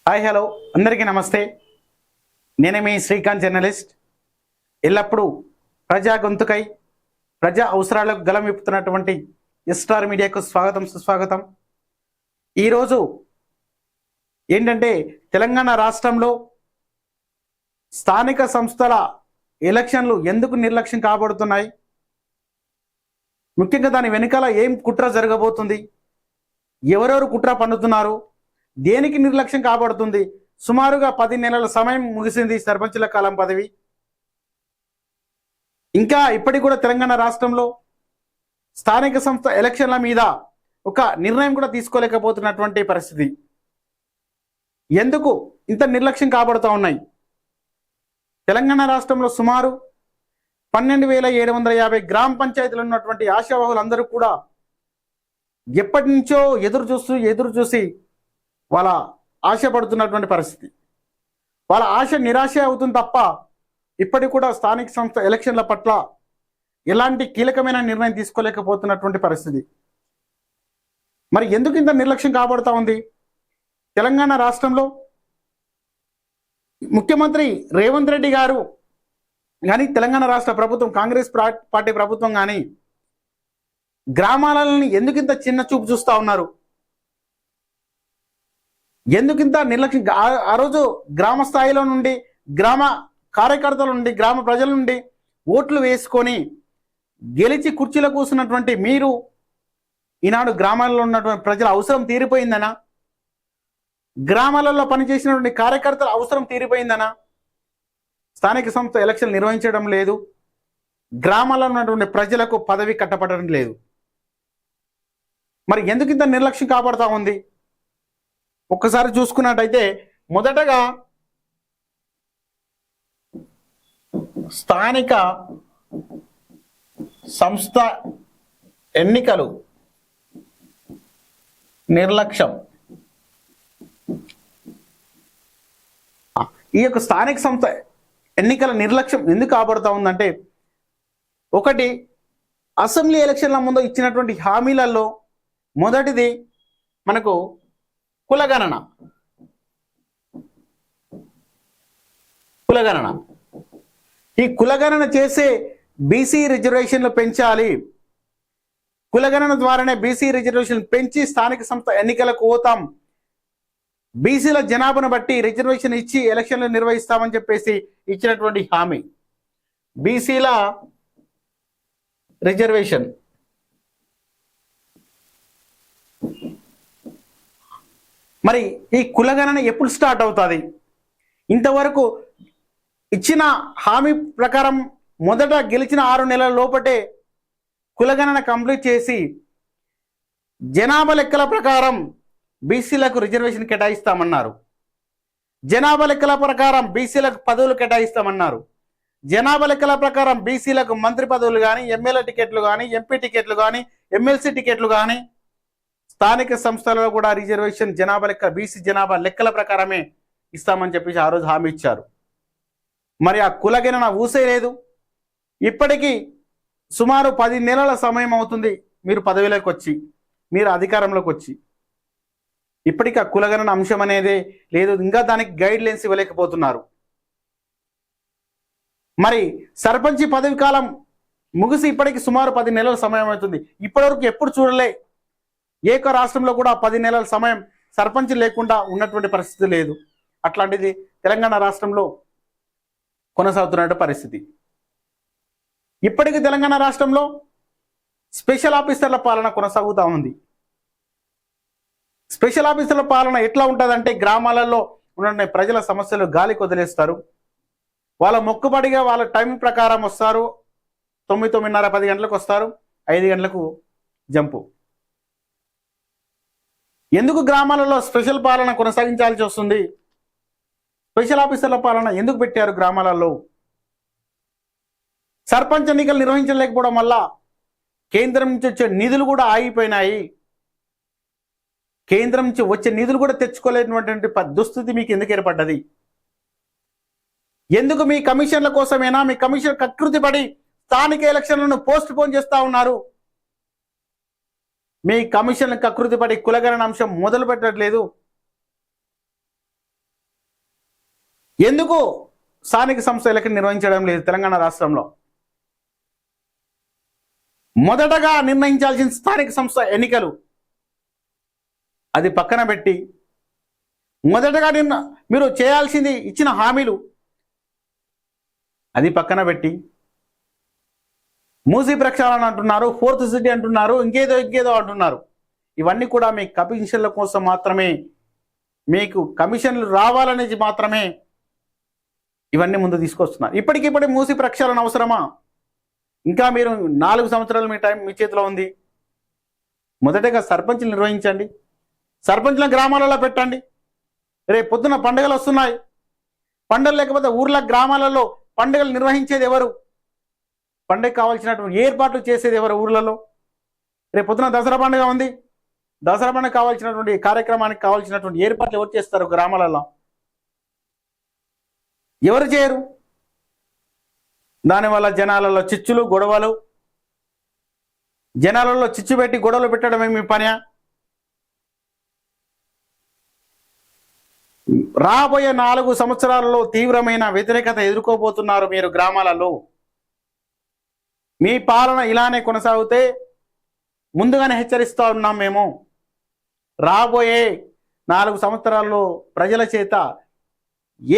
Hi hello అందరికీ నమస్తే. నేనే మీ శ్రీకాంత్ జర్నలిస్ట్. ఎల్లప్పుడూ ప్రజా గొంతుకై ప్రజా అవసరాలకు గలం విప్పుతున్నటువంటి ఎస్టార్ మీడియాకు స్వాగతం సుస్వాగతం. ఈరోజు ఏంటంటే తెలంగాణ రాష్ట్రంలో స్థానిక సంస్థల ఎలక్షన్లు ఎందుకు నిర్లక్ష్యం కాబడుతున్నాయి, ముఖ్యంగా దాని వెనుకాల ఏం కుట్ర జరగబోతుంది, ఎవరెవరు కుట్ర పన్నుతున్నారు, దేనికి నిర్లక్ష్యం కాబడుతుంది. సుమారుగా 10 నెలల సమయం ముగిసింది సర్పంచుల కాలం పదవి. ఇంకా ఇప్పటికి కూడా తెలంగాణ రాష్ట్రంలో స్థానిక సంస్థ ఎలక్షన్ల మీద ఒక నిర్ణయం కూడా తీసుకోలేకపోతున్నటువంటి పరిస్థితి. ఎందుకు ఇంత నిర్లక్ష్యం కాబడుతూ ఉన్నాయి? తెలంగాణ రాష్ట్రంలో సుమారు 12,750 గ్రామ పంచాయతీలు ఉన్నటువంటి ఆశావాహులందరూ కూడా ఎప్పటి నుంచో ఎదురు చూసి వాళ్ళ ఆశపడుతున్నటువంటి పరిస్థితి. వాళ్ళ ఆశ నిరాశ అవుతుంది తప్ప ఇప్పటికి కూడా స్థానిక సంస్థ ఎలక్షన్ల పట్ల ఎలాంటి కీలకమైన నిర్ణయం తీసుకోలేకపోతున్నటువంటి పరిస్థితి. మరి ఎందుకు ఇంత నిర్లక్ష్యం కాబడుతూ ఉంది? తెలంగాణ రాష్ట్రంలో ముఖ్యమంత్రి రేవంత్ రెడ్డి గారు కానీ తెలంగాణ రాష్ట్ర ప్రభుత్వం కాంగ్రెస్ పార్టీ ప్రభుత్వం కానీ గ్రామాలని ఎందుకింత చిన్న చూపు చూస్తూ ఉన్నారు? ఎందుకింత నిర్లక్ష్యం? ఆ రోజు గ్రామ స్థాయిలో నుండి, గ్రామ కార్యకర్తల నుండి, గ్రామ ప్రజల నుండి ఓట్లు వేసుకొని గెలిచి కుర్చీలో కూర్చున్నటువంటి మీరు ఈనాడు గ్రామాల్లో ఉన్నటువంటి ప్రజల అవసరం తీరిపోయిందనా? గ్రామాలలో పనిచేసినటువంటి కార్యకర్తల అవసరం తీరిపోయిందనా? స్థానిక సంస్థ ఎలక్షన్ నిర్వహించడం లేదు, గ్రామాల్లో ఉన్నటువంటి ప్రజలకు పదవి కట్టబడడం లేదు. మరి ఎందుకు ఇంత నిర్లక్ష్యం కాపాడుతూ ఉంది? ఒక్కసారి చూసుకున్నట్టయితే మొదటగా స్థానిక సంస్థ ఎన్నికలు నిర్లక్ష్యం. ఈ యొక్క స్థానిక సంస్థ ఎన్నికల నిర్లక్ష్యం ఎందుకు కాబడుతూ ఉందంటే, ఒకటి అసెంబ్లీ ఎలక్షన్ల ముందు ఇచ్చినటువంటి హామీలలో మొదటిది మనకు కులగణన. ఈ కులగణన చేసే బీసీ రిజర్వేషన్లు పెంచాలి, కులగణన ద్వారానే బీసీ రిజర్వేషన్ పెంచి స్థానిక సంస్థ ఎన్నికలకు పోతాం, బీసీల జనాభాను బట్టి రిజర్వేషన్ ఇచ్చి ఎలక్షన్లు నిర్వహిస్తామని చెప్పేసి ఇచ్చినటువంటి హామీ బీసీల రిజర్వేషన్. మరి ఈ కులగణన ఎప్పుడు స్టార్ట్ అవుతుంది? ఇంతవరకు ఇచ్చిన హామీ ప్రకారం మొదట గెలిచిన 6 నెలల లోపటే కులగణన కంప్లీట్ చేసి జనాభా లెక్కల ప్రకారం బీసీలకు రిజర్వేషన్ కేటాయిస్తామన్నారు, జనాభా లెక్కల ప్రకారం బీసీలకు పదవులు కేటాయిస్తామన్నారు, జనాభా లెక్కల ప్రకారం బీసీలకు మంత్రి పదవులు కానీ, ఎమ్మెల్యే టికెట్లు కానీ, ఎంపీ టికెట్లు కానీ, ఎమ్మెల్సీ టికెట్లు కానీ, స్థానిక సంస్థలలో కూడా రిజర్వేషన్ జనాభా లెక్క బీసీ జనాభా లెక్కల ప్రకారమే ఇస్తామని చెప్పేసి ఆ రోజు హామీ ఇచ్చారు. మరి ఆ కులగణన ఊసే లేదు. ఇప్పటికీ సుమారు 10 నెలల సమయం అవుతుంది మీరు పదవిలోకి వచ్చి, మీరు అధికారంలోకి వచ్చి, ఇప్పటికీ ఆ కులగణన అంశం అనేదే లేదు. ఇంకా దానికి గైడ్ లైన్స్ ఇవ్వలేకపోతున్నారు. మరి సర్పంచి పదవి కాలం ముగిసి ఇప్పటికి సుమారు 10 నెలల సమయం అవుతుంది. ఇప్పటివరకు ఎప్పుడు చూడలే ఏక రాష్ట్రంలో కూడా 10 నెలల సమయం సర్పంచ్ లేకుండా ఉన్నటువంటి పరిస్థితి లేదు. అట్లాంటిది తెలంగాణ రాష్ట్రంలో కొనసాగుతున్న పరిస్థితి. ఇప్పటికీ తెలంగాణ రాష్ట్రంలో స్పెషల్ ఆఫీసర్ల పాలన కొనసాగుతూ ఉంది. స్పెషల్ ఆఫీసర్ల పాలన ఎట్లా ఉంటుందంటే, గ్రామాలలో ఉన్న ప్రజల సమస్యలు గాలికి వదిలేస్తారు. వాళ్ళ మొక్కుబడిగా వాళ్ళ టైం ప్రకారం వస్తారు. 9, 9:30, 10 గంటలకు వస్తారు, 5 గంటలకు జంపు. ఎందుకు గ్రామాలలో స్పెషల్ పాలన కొనసాగించాల్సి వస్తుంది? స్పెషల్ ఆఫీసర్ల పాలన ఎందుకు పెట్టారు గ్రామాలలో? సర్పంచ్ ఎన్నికలు నిర్వహించలేకపోవడం వల్ల కేంద్రం నుంచి వచ్చే నిధులు కూడా ఆగిపోయినాయి. కేంద్రం నుంచి వచ్చే నిధులు కూడా తెచ్చుకోలేనటువంటి దుస్థితి మీకు ఎందుకు ఏర్పడ్డది? ఎందుకు మీ కమిషన్ల కోసమేనా? మీ కమిషన్ కకృతి పడి స్థానిక ఎలక్షన్లను పోస్ట్ పోన్ చేస్తూ ఉన్నారు. మీ కమిషన్ కకృతి పడి కులగణన అంశం మొదలు పెట్టట్లేదు. ఎందుకు స్థానిక సంస్థ ఎన్నికలు నిర్వహించడం లేదు తెలంగాణ రాష్ట్రంలో? మొదటగా నిర్ణయించాల్సిన స్థానిక సంస్థ ఎన్నికలు అది పక్కన పెట్టి, మొదటగా మీరు చేయాల్సింది ఇచ్చిన హామీలు అది పక్కన పెట్టి, మూసీ ప్రక్షాళన అంటున్నారు, ఫోర్త్ సిటీ అంటున్నారు, ఇంకేదో అంటున్నారు. ఇవన్నీ కూడా మీ కమిషన్ల కోసం మాత్రమే, మీకు కమిషన్లు రావాలనేది మాత్రమే ఇవన్నీ ముందు తీసుకొస్తున్నారు. ఇప్పటికిప్పుడే మూసీ ప్రక్షాళన అవసరమా? ఇంకా మీరు 4 సంవత్సరాలు మీ టైం మీ చేతిలో ఉంది. మొదటగా సర్పంచ్లు నిర్వహించండి, సర్పంచ్ల గ్రామాలలో పెట్టండి. రేపు పొద్దున పండుగలు వస్తున్నాయి. పండుగలు లేకపోతే ఊర్ల గ్రామాలలో పండుగలు నిర్వహించేది ఎవరు? పండుగ కావాల్సినటువంటి ఏర్పాట్లు చేసేది ఎవరు ఊర్లలో? రేపు పొద్దున దసరా పండుగ ఉంది. దసరా పండుగ కావాల్సినటువంటి కార్యక్రమానికి కావాల్సినటువంటి ఏర్పాట్లు ఎవరు చేస్తారు గ్రామాలలో? ఎవరు చేయరు. దానివల్ల జనాలలో చిచ్చులు గొడవలు, జనాలలో చిచ్చు పెట్టి గొడవలు పెట్టడమే మీ పని. రాబోయే 4 సంవత్సరాలలో తీవ్రమైన వ్యతిరేకత ఎదుర్కోబోతున్నారు మీరు గ్రామాలలో. మీ పాలన ఇలానే కొనసాగితే ముందుగానే హెచ్చరిస్తూ ఉన్నాం మేము. రాబోయే 4 సంవత్సరాల్లో ప్రజల చేత,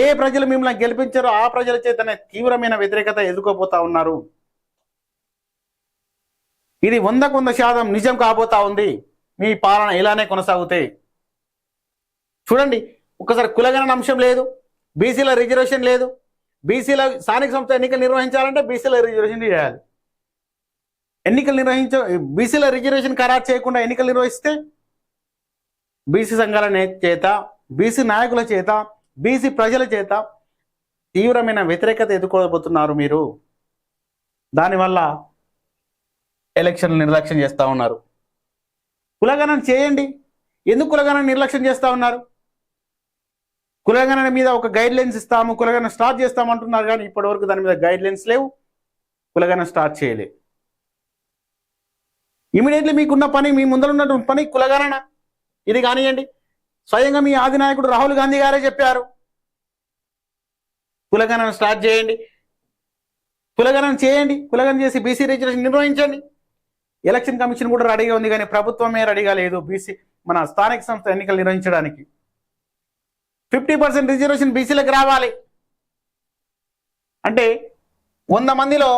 ఏ ప్రజలు మిమ్మల్ని గెలిపించారో ఆ ప్రజల చేతనే తీవ్రమైన వ్యతిరేకత ఎదుర్కోబోతా ఉన్నారు. ఇది 100% నిజం కాబోతా ఉంది మీ పాలన ఇలానే కొనసాగితే. చూడండి, ఒకసారి కులగణన అంశం లేదు, బీసీల రిజర్వేషన్ లేదు. బీసీల స్థానిక సంస్థ ఎన్నికలు నిర్వహించాలంటే బీసీల రిజర్వేషన్ చేయాలి. బీసీల రిజర్వేషన్ ఖరారు చేయకుండా ఎన్నికలు నిర్వహిస్తే బీసీ సంఘాల చేత, బీసీ నాయకుల చేత, బీసీ ప్రజల చేత తీవ్రమైన వ్యతిరేకత ఎదుర్కోబోతున్నారు మీరు. దానివల్ల ఎలక్షన్లు నిర్లక్ష్యం చేస్తూ ఉన్నారు. కులగణన చేయండి. ఎందుకు కులగణన నిర్లక్ష్యం చేస్తూ ఉన్నారు? కులగణన మీద ఒక గైడ్ లైన్స్ ఇస్తాము, కులగణన స్టార్ట్ చేస్తామంటున్నారు, కానీ ఇప్పటివరకు దాని మీద గైడ్ లైన్స్ లేవు. కులగణన స్టార్ట్ చేయలే. ఇమీడియట్లీ మీకున్న పని, మీ ముందర ఉన్నటువంటి పని కులగణన. ఇది కానివ్వండి, స్వయంగా మీ ఆది నాయకుడు రాహుల్ గాంధీ గారే చెప్పారు, కులగణన స్టార్ట్ చేయండి, కులగణన చేయండి, కులగణన చేసి బీసీ రిజర్వేషన్ నిర్వహించండి. ఎలక్షన్ కమిషన్ కూడా రెడీగా ఉంది, కానీ ప్రభుత్వమే రెడీగా లేదు మన స్థానిక సంస్థ ఎన్నికలు నిర్వహించడానికి. 50% రిజర్వేషన్ బీసీలకు రావాలి అంటే 100 మందిలో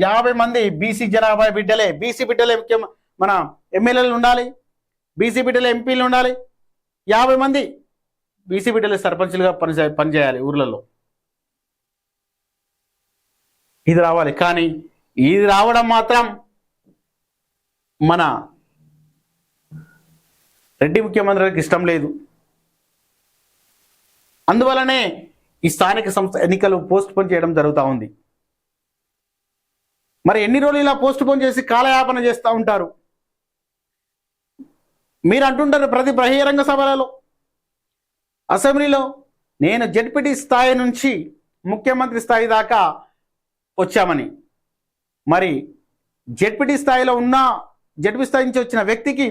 50 మంది బీసీ జనాభా బిడ్డలే. బీసీ బిడ్డలే మన ఎమ్మెల్యేలు ఉండాలి, బీసీ బిడ్డలు ఎంపీలు ఉండాలి. 50 మంది బీసీ బిడ్డలు సర్పంచులుగా పనిచేయాలి ఊర్లలో. ఇది రావాలి. కానీ ఇది రావడం మాత్రం మన రెడ్డి ముఖ్యమంత్రికి ఇష్టం లేదు. అందువలనే ఈ స్థానిక సంస్థ ఎన్నికలు పోస్ట్ పోన్ చేయడం జరుగుతూ ఉంది. మరి ఎన్ని రోజులు ఇలా పోస్ట్ పోన్ చేసి కాలయాపన చేస్తూ ఉంటారు? మీరు అంటుంటారు ప్రతి బహిరంగ సభలలో, అసెంబ్లీలో, నేను జడ్పీటీ స్థాయి నుంచి ముఖ్యమంత్రి స్థాయి దాకా వచ్చామని. మరి జడ్పీటీ స్థాయిలో ఉన్న, జడ్పీ స్థాయి నుంచి వచ్చిన వ్యక్తికి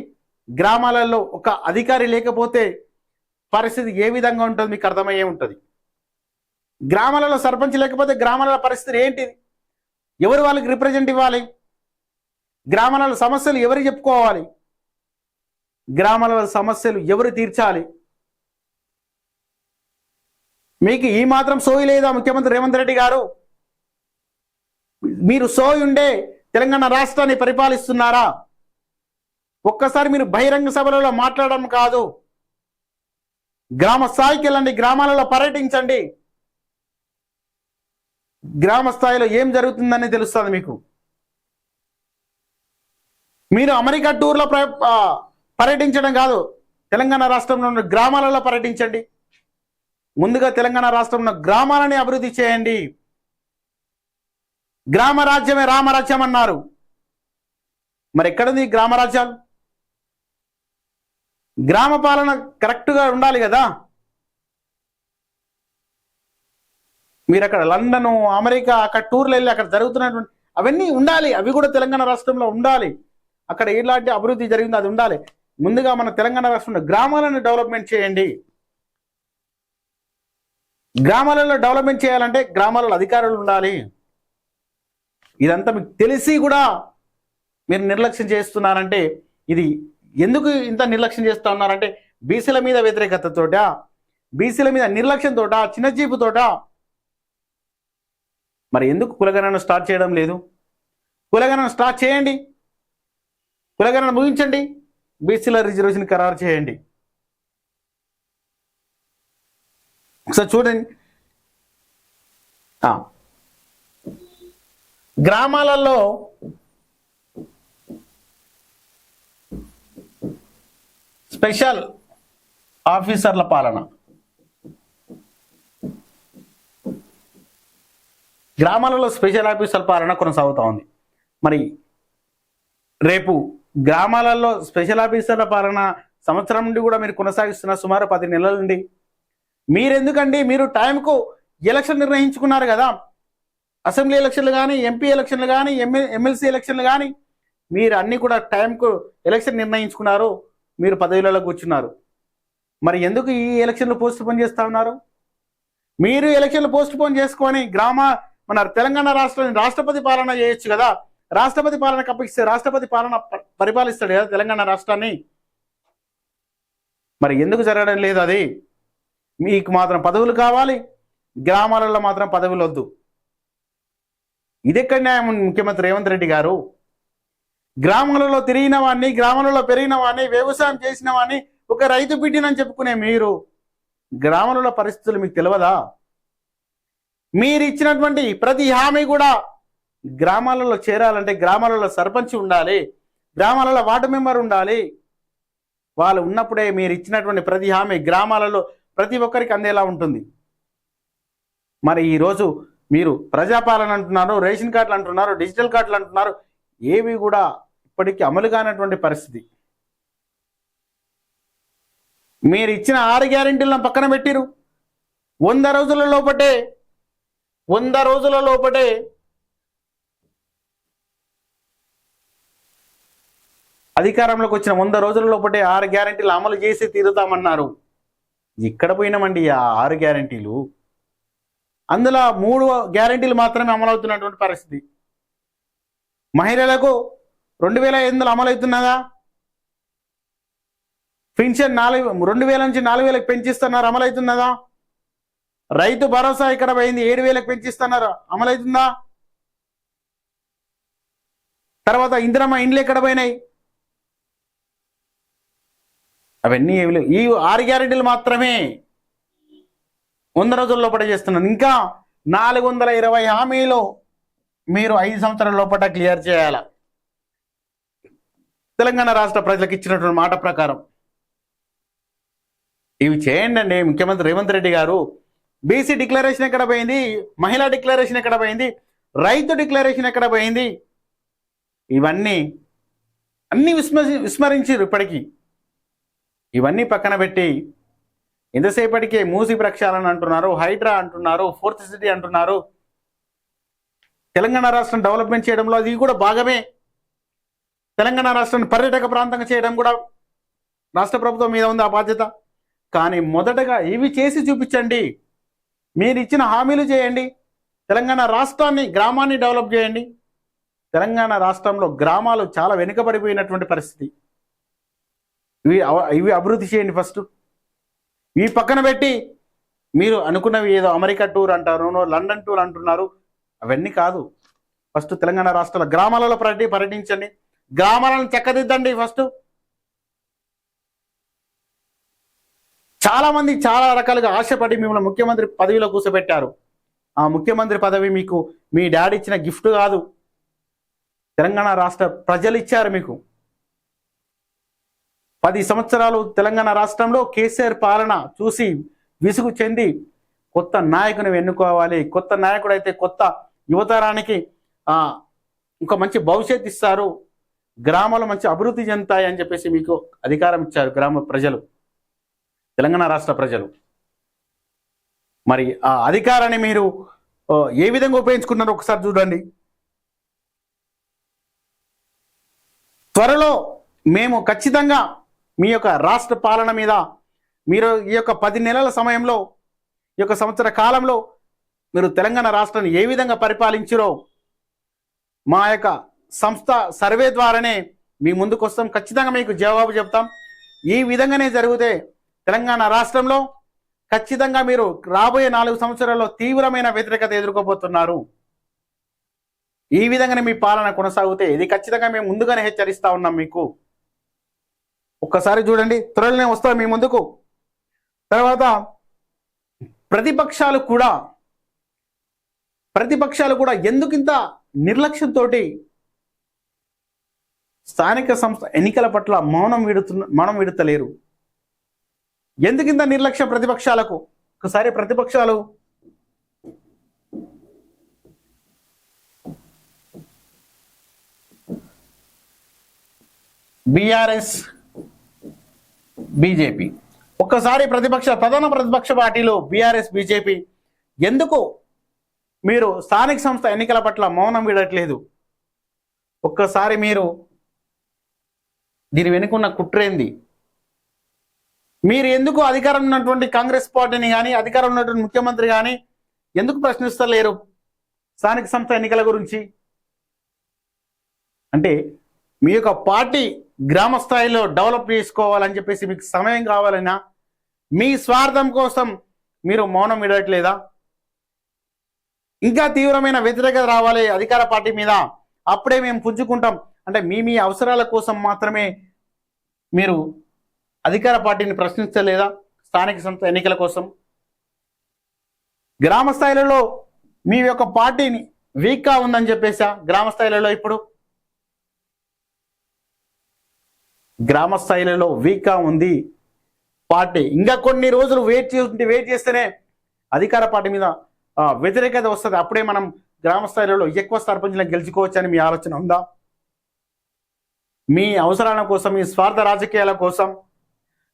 గ్రామాలలో ఒక అధికారి లేకపోతే పరిస్థితి ఏ విధంగా ఉంటుంది మీకు అర్థమయ్యే ఉంటుంది. గ్రామాలలో సర్పంచ్ లేకపోతే గ్రామాల పరిస్థితి ఏంటిది? ఎవరు వాళ్ళకి రిప్రజెంట్ ఇవ్వాలి? గ్రామాల సమస్యలు ఎవరు చెప్పుకోవాలి? గ్రామాల సమస్యలు ఎవరు తీర్చాలి? మీకు ఈ మాత్రం సోయి లేదా ముఖ్యమంత్రి రేవంత్ రెడ్డి గారు? మీరు సోయి ఉండే తెలంగాణ రాష్ట్రాన్ని పరిపాలిస్తున్నారా? ఒక్కసారి మీరు బహిరంగ సభలలో మాట్లాడడం కాదు, గ్రామ స్థాయికి వెళ్ళండి, గ్రామాలలో పర్యటించండి. గ్రామ స్థాయిలో ఏం జరుగుతుందని తెలుస్తుంది మీకు. మీరు అమెరికా టూర్లో పర్యటించడం కాదు, తెలంగాణ రాష్ట్రంలో ఉన్న గ్రామాలలో పర్యటించండి. ముందుగా తెలంగాణ రాష్ట్రంలో గ్రామాలని అభివృద్ధి చేయండి. గ్రామ రాజ్యమే రామరాజ్యం అన్నారు. మరి ఎక్కడుంది గ్రామరాజ్యాలు? గ్రామ పాలన కరెక్ట్గా ఉండాలి కదా. మీరు అక్కడ లండన్, అమెరికా, అక్కడ టూర్లు వెళ్ళి అక్కడ జరుగుతున్నటువంటి అవన్నీ ఉండాలి. అవి కూడా తెలంగాణ రాష్ట్రంలో ఉండాలి. అక్కడ ఎలాంటి అభివృద్ధి జరిగిందో అది ఉండాలి. ముందుగా మన తెలంగాణ రాష్ట్రంలో గ్రామాలను డెవలప్మెంట్ చేయండి. గ్రామాలలో డెవలప్మెంట్ చేయాలంటే గ్రామాలలో అధికారులు ఉండాలి. ఇదంతా మీకు తెలిసి కూడా మీరు నిర్లక్ష్యం చేస్తున్నారంటే ఇది ఎందుకు ఇంత నిర్లక్ష్యం చేస్తూ ఉన్నారంటే బీసీల మీద వ్యతిరేకతతోట, బీసీల మీద నిర్లక్ష్యంతోట, చిన్నచూపుతోట. మరి ఎందుకు కులగణన స్టార్ట్ చేయడం లేదు? కులగణన స్టార్ట్ చేయండి, కులగణన ముగించండి, బీసీల రిజర్వేషన్ ఖరారు చేయండి. ఒకసారి చూడండి, గ్రామాలలో స్పెషల్ ఆఫీసర్ల పాలన, గ్రామాలలో స్పెషల్ ఆఫీసర్ల పాలన కొనసాగుతూ ఉంది. మరి రేపు గ్రామాలలో స్పెషల్ ఆఫీసర్ల పాలన సంవత్సరం నుండి కూడా మీరు కొనసాగిస్తున్న సుమారు 10 నెలల నుండి. మీరెందుకండి, మీరు టైంకు ఎలక్షన్ నిర్ణయించుకున్నారు కదా, అసెంబ్లీ ఎలక్షన్లు కానీ, ఎంపీ ఎలక్షన్లు కానీ, ఎమ్మెల్సీ ఎలక్షన్లు కానీ, మీరు అన్నీ కూడా టైంకు ఎలక్షన్ నిర్ణయించుకున్నారు, మీరు పదవులలో కూర్చున్నారు. మరి ఎందుకు ఈ ఎలక్షన్లు పోస్ట్ పోన్ చేస్తూ ఉన్నారు? మీరు ఎలక్షన్లు పోస్ట్ పోన్ చేసుకొని మన తెలంగాణ రాష్ట్రాన్ని రాష్ట్రపతి పాలన చేయొచ్చు కదా, రాష్ట్రపతి పాలనకు అప్పగిస్తే రాష్ట్రపతి పాలన పరిపాలిస్తాడు కదా తెలంగాణ రాష్ట్రాన్ని. మరి ఎందుకు జరగడం లేదు? అది మీకు మాత్రం పదవులు కావాలి, గ్రామాలలో మాత్రం పదవులు వద్దు. ఇదెక్కడ న్యాయం ముఖ్యమంత్రి రేవంత్ రెడ్డి గారు? గ్రామాలలో తిరిగిన వాడిని, గ్రామాలలో పెరిగిన వాడిని, వ్యవసాయం చేసిన వాడిని ఒక రైతు బిడ్డనని చెప్పుకునే మీరు గ్రామాలలో పరిస్థితులు మీకు తెలియదా? మీరు ఇచ్చినటువంటి ప్రతి హామీ కూడా గ్రామాలలో చేరాలంటే గ్రామాలలో సర్పంచ్ ఉండాలి, గ్రామాలలో వార్డు మెంబర్ ఉండాలి. వాళ్ళు ఉన్నప్పుడే మీరు ఇచ్చినటువంటి ప్రతి హామీ గ్రామాలలో ప్రతి ఒక్కరికి అందేలా ఉంటుంది. మరి ఈరోజు మీరు ప్రజాపాలన అంటున్నారు, రేషన్ కార్డులు అంటున్నారు, డిజిటల్ కార్డులు అంటున్నారు, ఏవి కూడా ఇప్పటికీ అమలు కానటువంటి పరిస్థితి. మీరు ఇచ్చిన 6 గ్యారెంటీలను పక్కన పెట్టిరు. 100 రోజుల లోపటే అధికారంలోకి వచ్చిన 100 రోజుల లోపటే 6 గ్యారెంటీలు అమలు చేసి తీరుతామన్నారు. ఇక్కడ పోయినామండి ఆ 6 గ్యారెంటీలు? అందులో 3 గ్యారెంటీలు మాత్రమే అమలవుతున్నటువంటి పరిస్థితి. మహిళలకు 2500 అమలవుతున్నదా? పెన్షన్ 2000 నుంచి 4000 పెంచిస్తున్నారు, అమలవుతున్నదా? రైతు భరోసా ఇక్కడ పోయింది, 7000 పెంచిస్తున్నారు, అమలవుతుందా? తర్వాత ఇందిరమ్మ ఇండ్లు ఎక్కడ పోయినాయి? అవన్నీ ఏమి లేవు. ఈ 6 గ్యారెంటీలు మాత్రమే 100 రోజుల లోపల చేస్తున్నాను. ఇంకా 420 హామీలు మీరు 5 సంవత్సరాల లోపల క్లియర్ చేయాల. తెలంగాణ రాష్ట్ర ప్రజలకు ఇచ్చినటువంటి మాట ప్రకారం ఇవి చేయండి అండి ముఖ్యమంత్రి రేవంత్ రెడ్డి గారు. బీసీ డిక్లరేషన్ ఎక్కడ పోయింది? మహిళా డిక్లరేషన్ ఎక్కడ పోయింది? రైతు డిక్లరేషన్ ఎక్కడ పోయింది? ఇవన్నీ విస్మరించారు ఇప్పటికీ. ఇవన్నీ పక్కన పెట్టి ఎంతసేపటికే మూసి ప్రక్షాళన అంటున్నారు, హైడ్రా అంటున్నారు, 4th సిటీ అంటున్నారు. తెలంగాణ రాష్ట్రం డెవలప్మెంట్ చేయడంలో అది కూడా భాగమే. తెలంగాణ రాష్ట్రాన్ని పర్యాటక ప్రాంతంగా చేయడం కూడా రాష్ట్ర ప్రభుత్వం మీద ఉంది ఆ బాధ్యత. కానీ మొదటగా ఇవి చేసి చూపించండి. మీరు ఇచ్చిన హామీలు చేయండి. తెలంగాణ రాష్ట్రాన్ని, గ్రామాన్ని డెవలప్ చేయండి. తెలంగాణ రాష్ట్రంలో గ్రామాలు చాలా వెనుకబడిపోయినటువంటి పరిస్థితి. ఇవి అభివృద్ధి చేయండి ఫస్ట్. ఇవి పక్కన పెట్టి మీరు అనుకున్నవి ఏదో అమెరికా టూర్ అంటారు, లండన్ టూర్ అంటున్నారు. అవన్నీ కాదు. ఫస్ట్ తెలంగాణ రాష్ట్రాల గ్రామాలలో పర్యటించండి, గ్రామాలను చక్కదిద్దండి. ఫస్ట్ చాలా మంది చాలా రకాలుగా ఆశపడి మిమ్మల్ని ముఖ్యమంత్రి పదవిలో కూర్చోబెట్టారు. ఆ ముఖ్యమంత్రి పదవి మీకు మీ డాడీ ఇచ్చిన గిఫ్ట్ కాదు, తెలంగాణ రాష్ట్ర ప్రజలు ఇచ్చారు మీకు. 10 సంవత్సరాలు తెలంగాణ రాష్ట్రంలో కేసీఆర్ పాలన చూసి విసుగు చెంది కొత్త నాయకుని ఎన్నుకోవాలి. కొత్త నాయకుడు అయితే కొత్త యువతరానికి ఒక మంచి భవిష్యత్తు ఇస్తారు, గ్రామాలు మంచి అభివృద్ధి చెందుతాయి అని చెప్పేసి మీకు అధికారం ఇచ్చారు గ్రామ ప్రజలు, తెలంగాణ రాష్ట్ర ప్రజలు. మరి ఆ అధికారాన్ని మీరు ఏ విధంగా ఉపయోగించుకున్నారో ఒకసారి చూడండి. త్వరలో మేము ఖచ్చితంగా మీ యొక్క రాష్ట్ర పాలన మీద మీరు ఈ యొక్క 10 నెలల సమయంలో ఈ యొక్క సంవత్సర కాలంలో మీరు తెలంగాణ రాష్ట్రాన్ని ఏ విధంగా పరిపాలించారో మా యొక్క సంస్థ సర్వే ద్వారానే మీ ముందుకు వస్తాం. ఖచ్చితంగా మీకు జవాబు చెప్తాం. ఈ విధంగానే జరిగితే తెలంగాణ రాష్ట్రంలో ఖచ్చితంగా మీరు రాబోయే 4 సంవత్సరాల్లో తీవ్రమైన వ్యతిరేకత ఎదుర్కోబోతున్నారు. ఈ విధంగానే మీ పాలన కొనసాగితే ఇది ఖచ్చితంగా మేము ముందుగానే హెచ్చరిస్తా ఉన్నాం మీకు. ఒక్కసారి చూడండి, త్వరలోనే వస్తాం మీ ముందుకు. తర్వాత ప్రతిపక్షాలు కూడా ఎందుకింత నిర్లక్ష్యంతో స్థానిక సంస్థ ఎన్నికల పట్ల మౌనం విడుతలేరు? ఎందుకింత నిర్లక్ష్యం ప్రతిపక్షాలకు? ఒకసారి ప్రతిపక్షాలు బీఆర్ఎస్ బీజేపీ, ఒక్కసారి ప్రధాన ప్రతిపక్ష పార్టీలు బీఆర్ఎస్ బీజేపీ ఎందుకు మీరు స్థానిక సంస్థ ఎన్నికల పట్ల మౌనం వీడట్లేదు? ఒక్కసారి మీరు దీని వెనుకున్న కుట్రేంది? మీరు ఎందుకు అధికారం ఉన్నటువంటి కాంగ్రెస్ పార్టీని కానీ అధికారం ఉన్నటువంటి ముఖ్యమంత్రి కానీ ఎందుకు ప్రశ్నిస్తలేరు స్థానిక సంస్థ ఎన్నికల గురించి? అంటే మీ యొక్క పార్టీ గ్రామ స్థాయిలో డెవలప్ చేసుకోవాలని చెప్పేసి మీకు సమయం కావాలన్నా మీ స్వార్థం కోసం మీరు మౌనం విడట్లేదా? ఇంకా తీవ్రమైన వ్యతిరేకత రావాలి అధికార పార్టీ మీద, అప్పుడే మేము పుంజుకుంటాం అంటే మీ అవసరాల కోసం మాత్రమే మీరు అధికార పార్టీని ప్రశ్నించలేదా? స్థానిక సంస్థ ఎన్నికల కోసం గ్రామ స్థాయిలలో మీ యొక్క పార్టీని వీక్గా ఉందని చెప్పేసా? గ్రామ స్థాయిలలో ఇప్పుడు గ్రామ స్థాయిలలో వీక్గా ఉంది పార్టీ. ఇంకా కొన్ని రోజులు వెయిట్ చేస్తేనే అధికార పార్టీ మీద వ్యతిరేకత వస్తుంది. అప్పుడే మనం గ్రామ స్థాయిలలో ఎక్కువ సర్పంచ్లను గెలుచుకోవచ్చని మీ ఆలోచన ఉందా? మీ అవసరాల కోసం, మీ స్వార్థ రాజకీయాల కోసం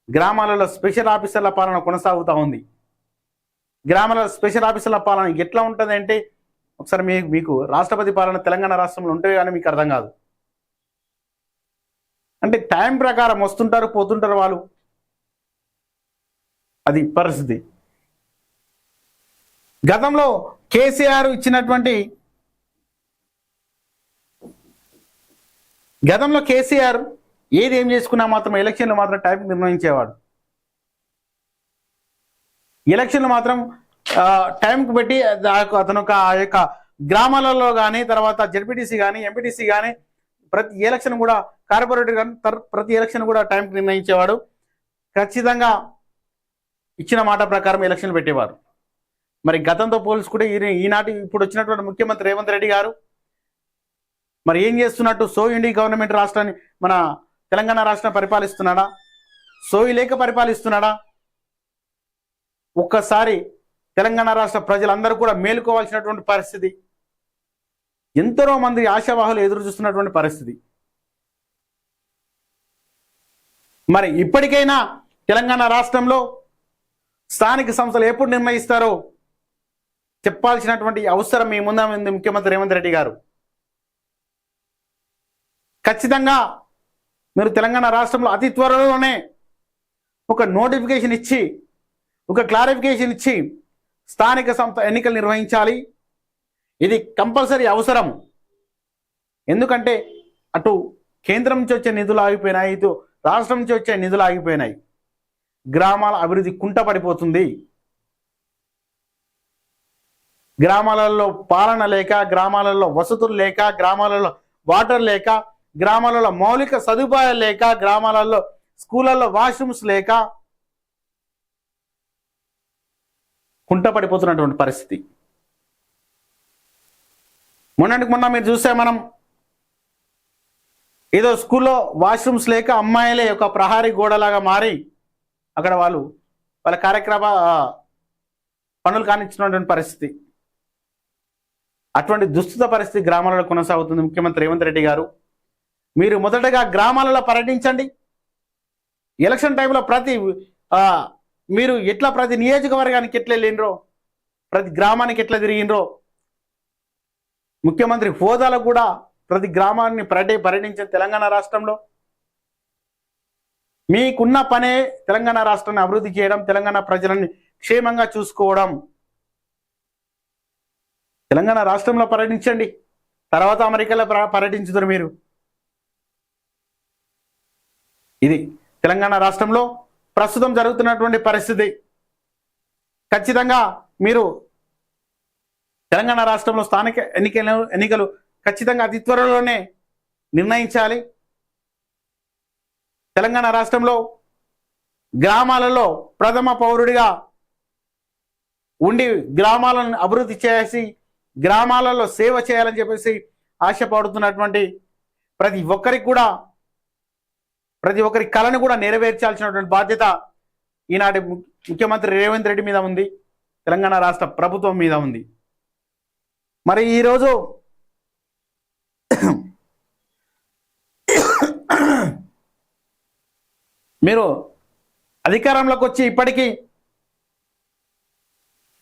గ్రామాలలో స్పెషల్ ఆఫీసర్ల పాలన కొనసాగుతూ ఉంది. గ్రామాలలో స్పెషల్ ఆఫీసర్ల పాలన ఎట్లా ఉంటుంది అంటే, ఒకసారి మీకు రాష్ట్రపతి పాలన తెలంగాణ రాష్ట్రంలో ఉంటే కానీ మీకు అర్థం కాదు. అంటే టైం ప్రకారం వస్తుంటారు పోతుంటారు వాళ్ళు, అది పరిస్థితి. గతంలో కేసీఆర్ ఏది ఏం చేసుకున్నా మాత్రం ఎలక్షన్లు మాత్రం టైం నిర్ణయించేవాడు. ఎలక్షన్లు మాత్రం టైంకు పెట్టి అతను ఆ యొక్క గ్రామాలలో కానీ తర్వాత జడ్పీటీసీ కానీ ఎంపీటీసీ కానీ ప్రతి ఎలక్షన్ కూడా కార్పొరేటర్ కానీ ప్రతి ఎలక్షన్ కూడా టైంకి నిర్ణయించేవాడు. ఖచ్చితంగా ఇచ్చిన మాట ప్రకారం ఎలక్షన్లు పెట్టేవారు. మరి గతంతో పోల్చుకుంటే ఈనాటి ఇప్పుడు వచ్చినటువంటి ముఖ్యమంత్రి రేవంత్ రెడ్డి గారు మరి ఏం చేస్తున్నట్టు? సోయిండి గవర్నమెంట్ రాష్ట్రాన్ని, మన తెలంగాణ రాష్ట్రం పరిపాలిస్తున్నాడా? సోయి లేక పరిపాలిస్తున్నాడా? ఒక్కసారి తెలంగాణ రాష్ట్ర ప్రజలందరూ కూడా మేలుకోవాల్సినటువంటి పరిస్థితి. ఎంతో మంది ఆశావాహులు ఎదురు చూస్తున్నటువంటి పరిస్థితి. మరి ఇప్పటికైనా తెలంగాణ రాష్ట్రంలో స్థానిక సంస్థలు ఎప్పుడు నిర్ణయిస్తారో చెప్పాల్సినటువంటి అవసరం మీ ముందు ఉంది ముఖ్యమంత్రి రేవంత్ రెడ్డి గారు. ఖచ్చితంగా మీరు తెలంగాణ రాష్ట్రంలో అతి త్వరలోనే ఒక నోటిఫికేషన్ ఇచ్చి, ఒక క్లారిఫికేషన్ ఇచ్చి స్థానిక సంస్థ ఎన్నికలు నిర్వహించాలి. ఇది కంపల్సరీ అవసరం. ఎందుకంటే అటు కేంద్రం నుంచి వచ్చే నిధులు ఆగిపోయినాయి, ఇటు రాష్ట్రం నుంచి వచ్చే నిధులు ఆగిపోయినాయి. గ్రామాల అభివృద్ధి కుంటపడిపోతుంది. గ్రామాలలో పాలన లేక, గ్రామాలలో వసతులు లేక, గ్రామాలలో వాటర్ లేక, గ్రామాలలో మౌలిక సదుపాయాలు లేక, గ్రామాలలో స్కూళ్ళల్లో వాష్రూమ్స్ లేక కుంటపడిపోతున్నటువంటి పరిస్థితి. మొన్న మీరు చూసే మనం ఏదో స్కూల్లో వాష్రూమ్స్ లేక అమ్మాయిలే ఒక ప్రహారీ గోడలాగా మారి అక్కడ వాళ్ళ కార్యక్రమ పనులు కానిచ్చినటువంటి పరిస్థితి. అటువంటి దుస్థిత పరిస్థితి గ్రామాలలో కొనసాగుతుంది. ముఖ్యమంత్రి రేవంత్ రెడ్డి గారు, మీరు మొదటగా గ్రామాలలో పర్యటించండి. ఎలక్షన్ టైంలో మీరు ఎట్లా ప్రతి నియోజకవర్గానికి ఎట్లా వెళ్ళినరో, ప్రతి గ్రామానికి ఎట్లా తిరిగినరో, ముఖ్యమంత్రి హోదాలో కూడా ప్రతి గ్రామాన్ని పర్యటించిన తెలంగాణ రాష్ట్రంలో మీకున్న పనే తెలంగాణ రాష్ట్రాన్ని అభివృద్ధి చేయడం, తెలంగాణ ప్రజలని క్షేమంగా చూసుకోవడం. తెలంగాణ రాష్ట్రంలో పర్యటించండి, తర్వాత అమెరికాలో పర్యటించుతారు మీరు. ఇది తెలంగాణ రాష్ట్రంలో ప్రస్తుతం జరుగుతున్నటువంటి పరిస్థితి. ఖచ్చితంగా మీరు తెలంగాణ రాష్ట్రంలో స్థానిక ఎన్నికలు ఖచ్చితంగా అతి త్వరలోనే నిర్ణయించాలి. తెలంగాణ రాష్ట్రంలో గ్రామాలలో ప్రథమ పౌరుడిగా ఉండి గ్రామాలను అభివృద్ధి చేసి గ్రామాలలో సేవ చేయాలని చెప్పేసి ఆశపడుతున్నటువంటి ప్రతి ఒక్కరి కళను కూడా నెరవేర్చాల్సినటువంటి బాధ్యత ఈనాటి ముఖ్యమంత్రి రేవంత్ రెడ్డి మీద ఉంది, తెలంగాణ రాష్ట్ర ప్రభుత్వం మీద ఉంది. మరి ఈరోజు మీరు అధికారంలోకి వచ్చి ఇప్పటికీ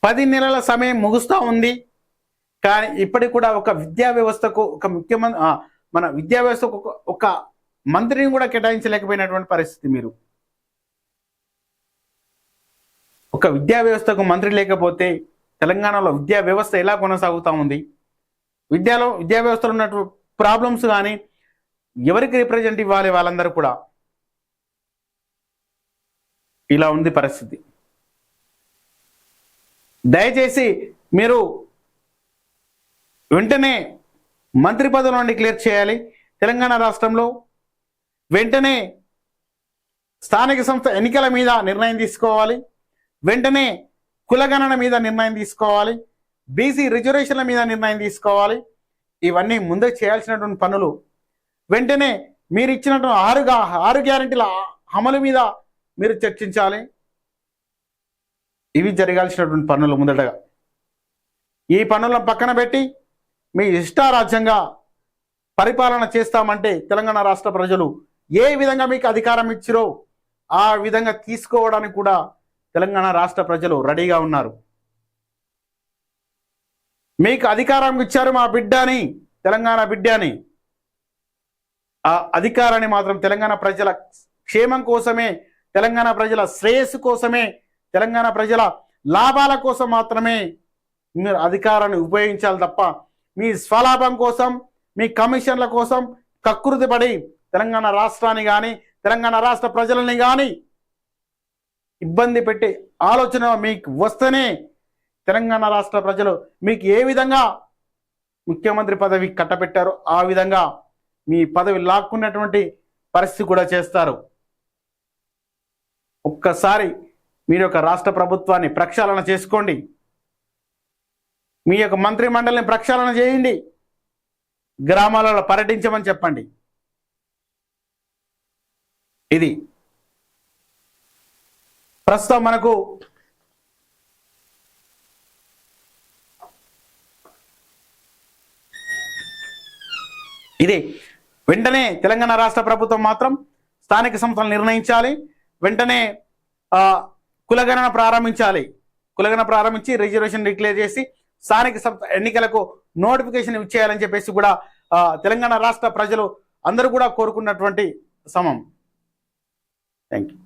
10 నెలల సమయం ముగుస్తూ ఉంది. కానీ ఇప్పటికి కూడా ఒక విద్యా వ్యవస్థకు మన విద్యా వ్యవస్థకు ఒక మంత్రిని కూడా కేటాయించలేకపోయినటువంటి పరిస్థితి. మీరు ఒక విద్యా వ్యవస్థకు మంత్రి లేకపోతే తెలంగాణలో విద్యా వ్యవస్థ ఎలా కొనసాగుతూ ఉంది? విద్యా వ్యవస్థలో ఉన్నటువంటి ప్రాబ్లమ్స్ కానీ ఎవరికి రిప్రజెంట్ ఇవ్వాలి? వాళ్ళందరూ కూడా ఇలా ఉంది పరిస్థితి. దయచేసి మీరు వెంటనే మంత్రి పదవులను డిక్లేర్ చేయాలి తెలంగాణ రాష్ట్రంలో. వెంటనే స్థానిక సంస్థ ఎన్నికల మీద నిర్ణయం తీసుకోవాలి. వెంటనే కులగణన మీద నిర్ణయం తీసుకోవాలి. బీసీ రిజర్వేషన్ల మీద నిర్ణయం తీసుకోవాలి. ఇవన్నీ ముందే చేయాల్సినటువంటి పనులు. వెంటనే మీరు ఇచ్చినటువంటి 6 గ్యారెంటీల అమలు మీద మీరు చర్చించాలి. ఇవి జరగాల్సినటువంటి పనులు మొదటగా. ఈ పనులను పక్కన పెట్టి మీ ఇష్టారాజ్యంగా పరిపాలన చేస్తామంటే తెలంగాణ రాష్ట్ర ప్రజలు ఏ విధంగా మీకు అధికారం ఇచ్చిరో ఆ విధంగా తీసుకోవడానికి కూడా తెలంగాణ రాష్ట్ర ప్రజలు రెడీగా ఉన్నారు. మీకు అధికారం ఇచ్చారు మా బిడ్డని, తెలంగాణ బిడ్డని. ఆ అధికారాన్ని మాత్రం తెలంగాణ ప్రజల క్షేమం కోసమే, తెలంగాణ ప్రజల శ్రేయస్సు కోసమే, తెలంగాణ ప్రజల లాభాల కోసం మాత్రమే మీరు అధికారాన్ని ఉపయోగించాలి తప్ప మీ స్వలాభం కోసం, మీ కమిషన్ల కోసం కక్కుర్తి పడి తెలంగాణ రాష్ట్రాన్ని కానీ తెలంగాణ రాష్ట్ర ప్రజలని కానీ ఇబ్బంది పెట్టే ఆలోచన మీకు వస్తేనే తెలంగాణ రాష్ట్ర ప్రజలు మీకు ఏ విధంగా ముఖ్యమంత్రి పదవి కట్టబెట్టారో ఆ విధంగా మీ పదవి లాక్కున్నటువంటి పరిస్థితి కూడా చేస్తారు. ఒక్కసారి మీరు యొక్క రాష్ట్ర ప్రభుత్వాన్ని ప్రక్షాళన చేసుకోండి. మీ యొక్క మంత్రి మండలిని ప్రక్షాళన చేయండి. గ్రామాలలో పర్యటించమని చెప్పండి. ఇది ప్రస్తుతం మనకు ఇది వెంటనే తెలంగాణ రాష్ట్ర ప్రభుత్వం మాత్రం స్థానిక సంస్థలు నిర్ణయించాలి. వెంటనే కులగణన ప్రారంభించాలి. కులగణన ప్రారంభించి రిజర్వేషన్ డిక్లేర్ చేసి స్థానిక సంస్థ ఎన్నికలకు నోటిఫికేషన్ ఇచ్చేయాలని చెప్పేసి కూడా తెలంగాణ రాష్ట్ర ప్రజలు అందరూ కూడా కోరుకున్నటువంటి సమయం. Thank you.